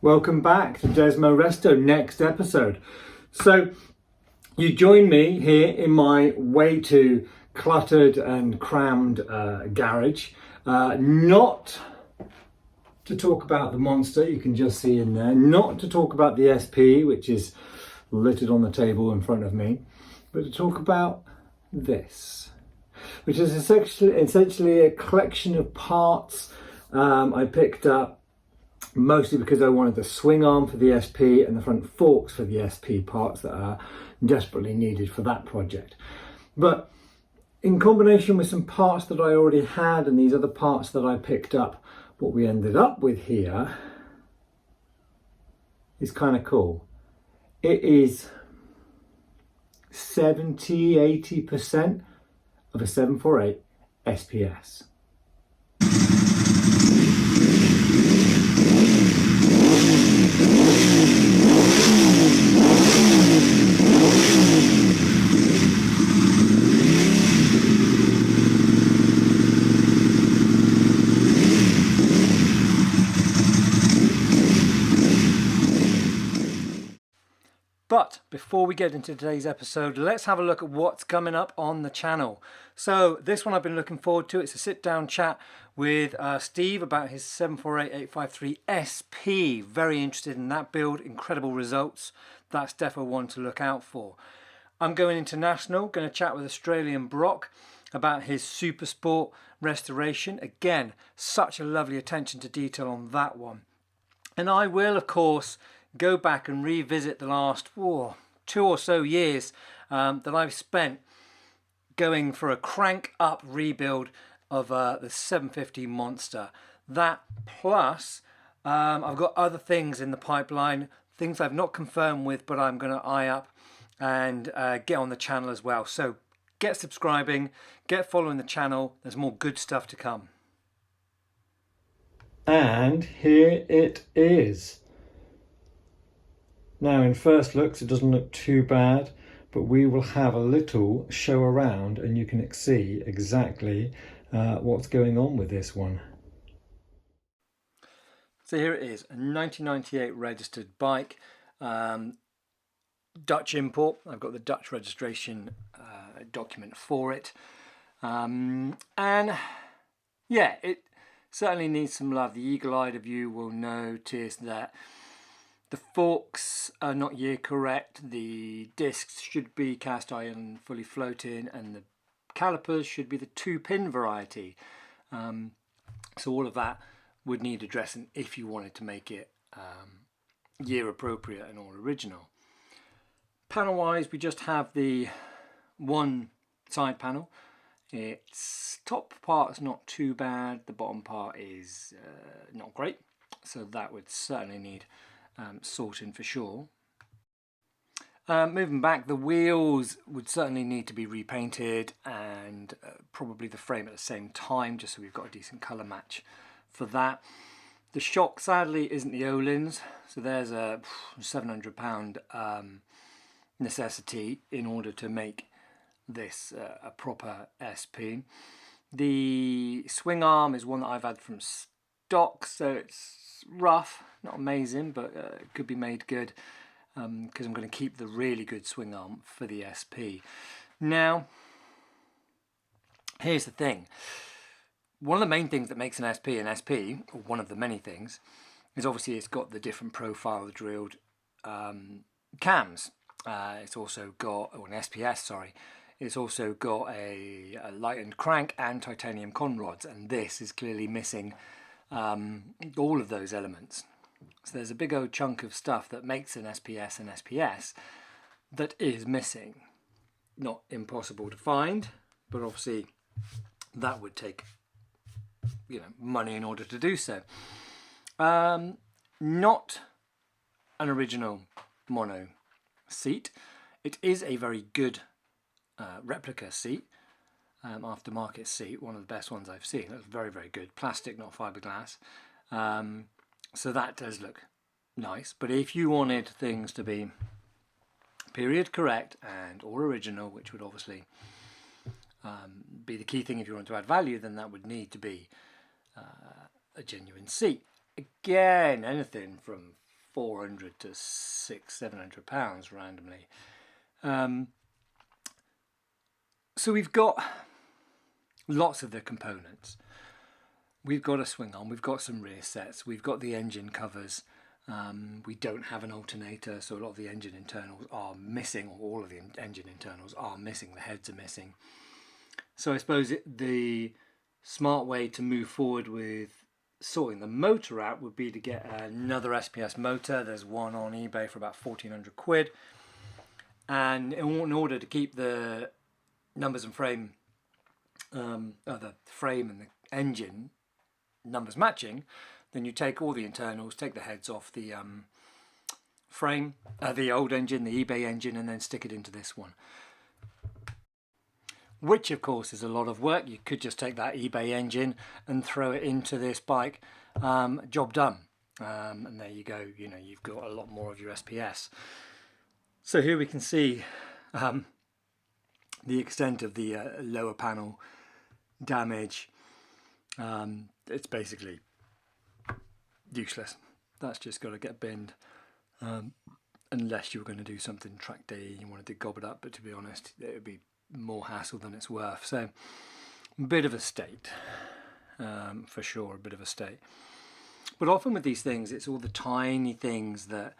Welcome back to Desmo Resto, next episode. So you join me here in my way too cluttered and crammed garage, not to talk about the monster you can just see in there, not to talk about the SP which is littered on the table in front of me, but to talk about this, which is essentially a collection of parts I picked up mostly because I wanted the swing arm for the SP and the front forks for the SP parts that are desperately needed for that project. But in combination with some parts that I already had and these other parts that I picked up, what we ended up with here is kind of cool. It is 70–80% of a 748 SPS. But before we get into today's episode, let's have a look at what's coming up on the channel. So this one I've been looking forward to. It's a sit-down chat with Steve about his 748-853 SP. Very interested in that build. Incredible results. That's definitely one to look out for. I'm going international. Going to chat with Australian Brock about his Super Sport restoration. Again, such a lovely attention to detail on that one. And I will, of course, go back and revisit the last 2 or so years that I've spent going for a crank up rebuild of the 750 Monster. That plus I've got other things in the pipeline, things I've not confirmed with, but I'm going to eye up and get on the channel as well. So get subscribing, get following the channel. There's more good stuff to come. And here it is. Now in first looks it doesn't look too bad, but we will have a little show around and you can see exactly what's going on with this one. So here it is, a 1998 registered bike, Dutch import. I've got the Dutch registration document for it, and yeah, it certainly needs some love. The eagle-eyed of you will notice that the forks are not year correct, the discs should be cast iron fully floating, and the calipers should be the 2-pin variety. So all of that would need addressing if you wanted to make it year appropriate and all original. Panel wise, we just have the one side panel. Its top part is not too bad, the bottom part is not great, so that would certainly need sorting for sure. Moving back, the wheels would certainly need to be repainted and probably the frame at the same time, just so we've got a decent colour match for that. The shock sadly isn't the Öhlins, so there's a £700 necessity in order to make this a proper SP. The swing arm is one that I've had from stock, so it's rough, not amazing, but it could be made good because I'm going to keep the really good swing arm for the SP. Now, here's the thing. One of the main things that makes an SP an SP, or one of the many things, is obviously it's got the different profile drilled cams. It's also got, or an SPS, sorry, it's also got a lightened crank and titanium conrods, and this is clearly missing all of those elements. So there's a big old chunk of stuff that makes an SPS an SPS that is missing. Not impossible to find, but obviously that would take money in order to do so. Not an original mono seat. It is a very good replica seat, aftermarket seat, one of the best ones I've seen. It's very, very good. Plastic, not fiberglass. So that does look nice. But if you wanted things to be period correct and all original, which would obviously be the key thing if you want to add value, then that would need to be a genuine seat. Again, anything from 400 to £600-700 randomly. So we've got lots of the components. We've got a swing arm, we've got some rear sets, we've got the engine covers. We don't have an alternator, so a lot of the engine internals are missing, or all of the engine internals are missing, the heads are missing. So I suppose the smart way to move forward with sorting the motor out would be to get another SPS motor. There's one on eBay for about 1,400 quid. And in order to keep the numbers and frame, the frame and the engine numbers matching, then you take all the internals, take the heads off the frame, the old engine, the eBay engine, and then stick it into this one. Which of course is a lot of work. You could just take that eBay engine and throw it into this bike, job done. And there you go, you know, you've got a lot more of your SPS. So here we can see the extent of the lower panel damage. It's basically useless. That's just got to get binned, unless you're going to do something track day, you wanted to gob it up, but to be honest, it would be more hassle than it's worth. So a bit of a state, for sure, a bit of a state. But often with these things, it's all the tiny things that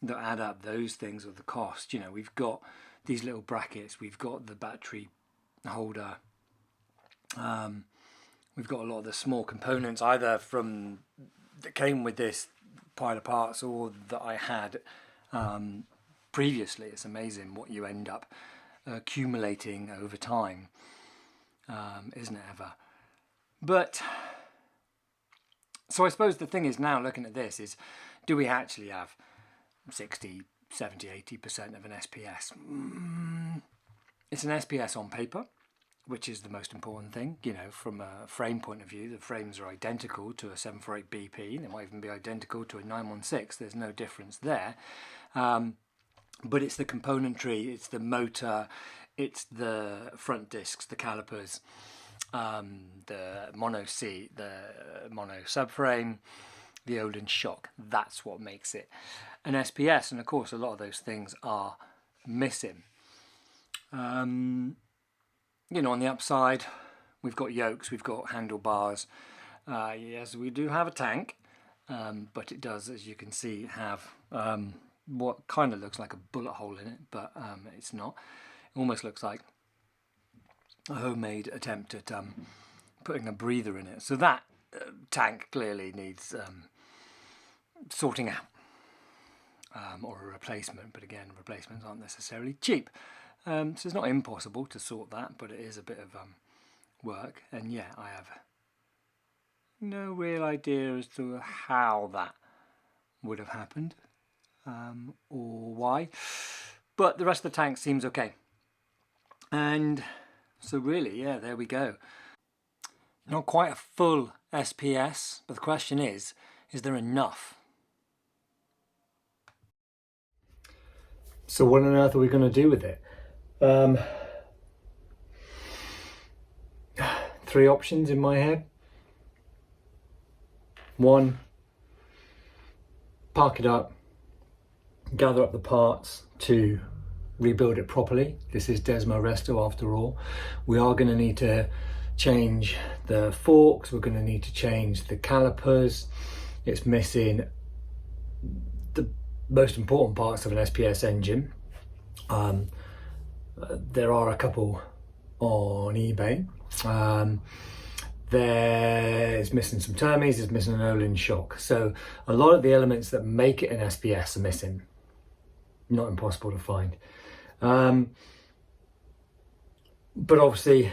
add up. Those things are the cost. You know, we've got these little brackets, we've got the battery holder, we've got a lot of the small components, either from that came with this pile of parts or that I had previously. It's amazing what you end up accumulating over time, isn't it ever? But so I suppose the thing is now, looking at this, is do we actually have 60, 70, 80% of an SPS? It's an SPS on paper, which is the most important thing. You know, from a frame point of view, the frames are identical to a 748 BP. They might even be identical to a 916. There's no difference there. But it's the componentry, it's the motor, it's the front discs, the calipers, the mono seat, the mono subframe, the Olin shock. That's what makes it an SPS. And of course, a lot of those things are missing. You know, on the upside, we've got yokes, we've got handlebars. Yes, we do have a tank, but it does, as you can see, have what kind of looks like a bullet hole in it, but it's not. It almost looks like a homemade attempt at putting a breather in it. So that tank clearly needs sorting out, or a replacement. But again, replacements aren't necessarily cheap. So it's not impossible to sort that, but it is a bit of work. And yeah, I have no real idea as to how that would have happened, or why. But the rest of the tank seems okay. And so really, yeah, there we go. Not quite a full SPS, but the question is there enough? So what on earth are we going to do with it? Three options in my head. One, park it up, gather up the parts to rebuild it properly. This is Desmo Resto after all. We are going to need to change the forks, we're going to need to change the calipers. It's missing the most important parts of an SPS engine. There are a couple on eBay. There's missing some termies, there's missing an Olin shock. So a lot of the elements that make it an SPS are missing. Not impossible to find. But obviously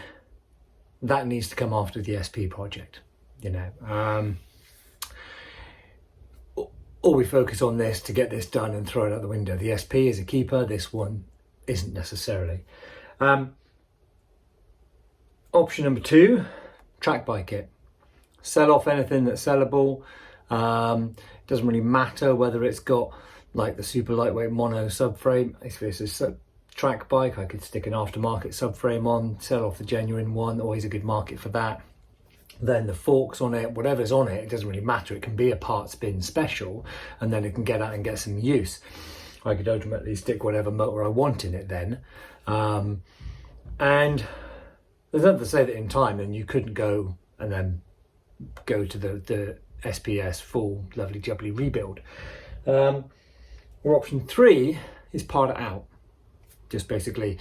that needs to come after the SP project, you know. Or we focus on this to get this done and throw it out the window. The SP is a keeper, this one isn't necessarily. Option number two, track bike it. Sell off anything that's sellable. Doesn't really matter whether it's got like the super lightweight mono subframe. If this is a track bike, I could stick an aftermarket subframe on, sell off the genuine one, always a good market for that. then the forks on it, whatever's on it, it doesn't really matter. It can be a parts bin special, and then it can get out and get some use. I could ultimately stick whatever motor I want in it then. And there's nothing to say that in time then you couldn't go and then go to the SPS full lovely jubbly rebuild. Or option 3 is part it out. Just basically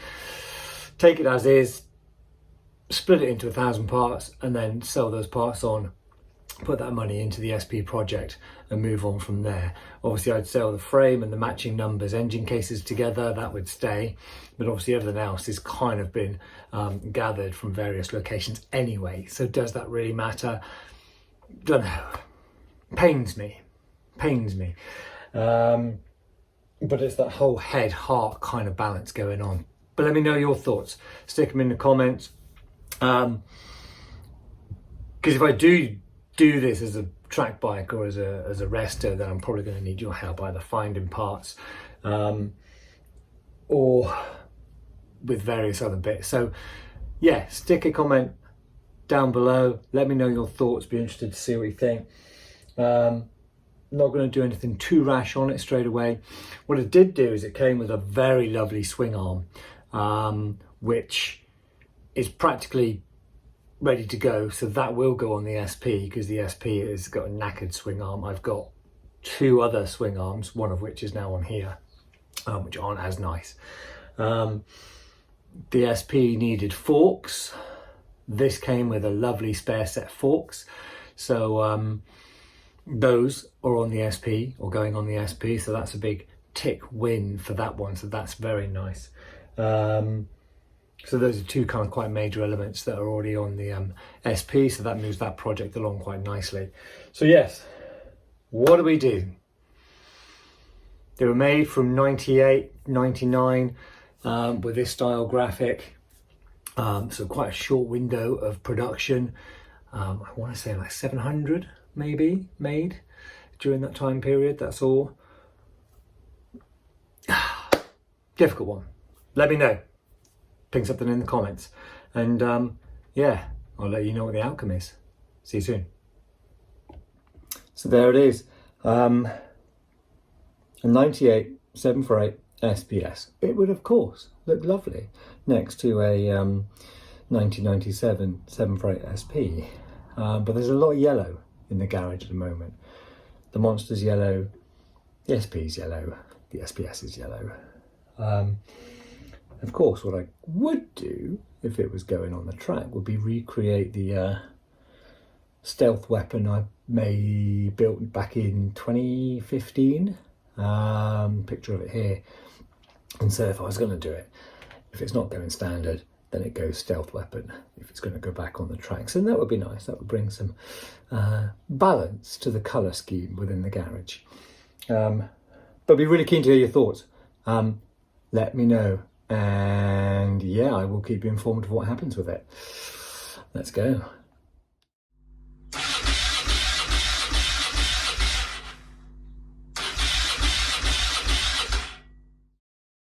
take it as is, split it into 1,000 parts, and then sell those parts on, put that money into the SP project and move on from there. Obviously I'd sell the frame and the matching numbers, engine cases together, that would stay, but obviously everything else is kind of been gathered from various locations anyway. So does that really matter? Don't know. Pains me. But it's that whole head heart kind of balance going on. But let me know your thoughts, stick them in the comments. Because if I do this as a track bike or as a resto, then I'm probably going to need your help either finding parts or with various other bits. So yeah, stick a comment down below, let me know your thoughts, be interested to see what you think. Not going to do anything too rash on it straight away. What it did do is it came with a very lovely swing arm, which is practically ready to go, so that will go on the SP, because the SP has got a knackered swing arm. I've got 2 other swing arms, one of which is now on here, which aren't as nice. The SP needed forks. This came with a lovely spare set of forks, so those are on the SP, or going on the SP, so that's a big tick win for that one, so that's very nice. So those are 2 kind of quite major elements that are already on the SP, so that moves that project along quite nicely. So yes, what do we do? They were made from 98, 99 with this style graphic, so quite a short window of production. I want to say like 700 maybe made during that time period, that's all. Difficult one. Let me know. Ping something in the comments, and yeah, I'll let you know what the outcome is. See you soon. So there it is, a 98 748 SPS. It would of course look lovely next to a 1997 748 SP, but there's a lot of yellow in the garage at the moment. The Monster's yellow, the SP's yellow, the SPS is yellow. Of course, what I would do if it was going on the track would be recreate the stealth weapon I built back in 2015. Picture of it here. And so if I was going to do it, if it's not going standard, then it goes stealth weapon if it's going to go back on the tracks. And that would be nice. That would bring some balance to the colour scheme within the garage. But I'd be really keen to hear your thoughts. Let me know. And yeah, I will keep you informed of what happens with it. Let's go.